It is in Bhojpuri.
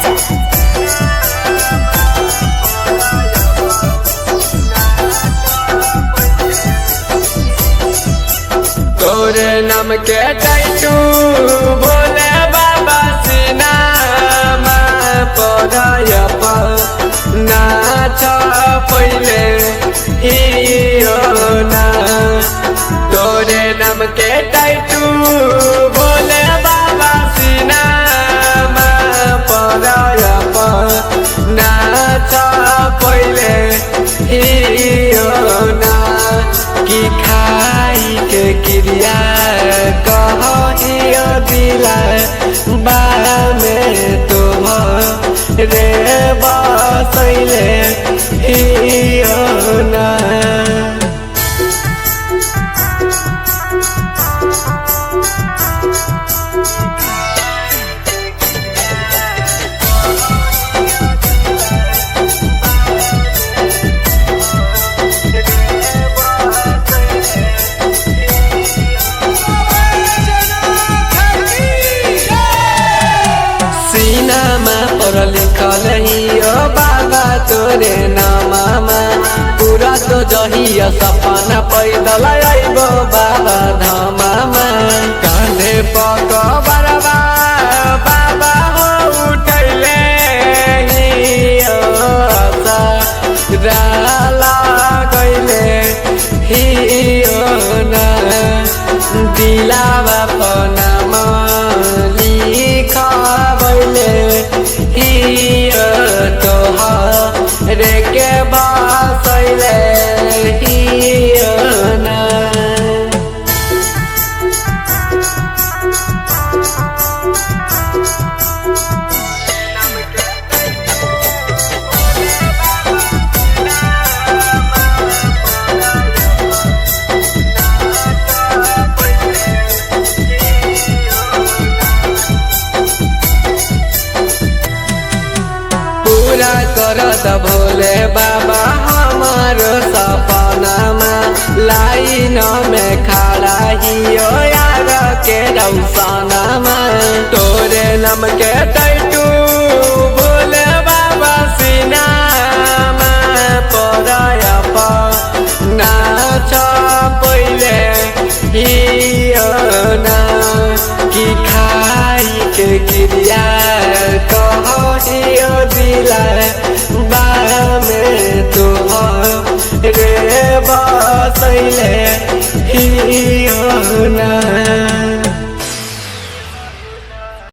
राजा। तोरे नाम के टैटू बोले बाबा सीना पढ़ायप नाच पहले हियो ना। तोरे नाम के टैटू बोले बाबा सीना पढ़ायप नाच पहले हियो ना। कि खाई के क्रिया कहियो दिला बा में तुम रे बसैले हियो ना। लिखल हियो बाबा तोरे नामा पूरा तो जहिया सपना पैदल आइबो बाबा धामा। कांधे पक बरबा बाबा हो उठैले हियो राला गइले हियो ना। दिलावा पनाम लिखबैले रे के बसैले हियो ना। पूरा करत भोले बाबा हमारो सपनामा लाइन में खड़ा हियो यार के रौसनामा। तोरे नाम के टैटू भोले बाबा सीना पढ़ायप नाच पहले हियो ना। कि खाई के क्रिया कहियो दिला बा में तुम रे बसैले हियो ना।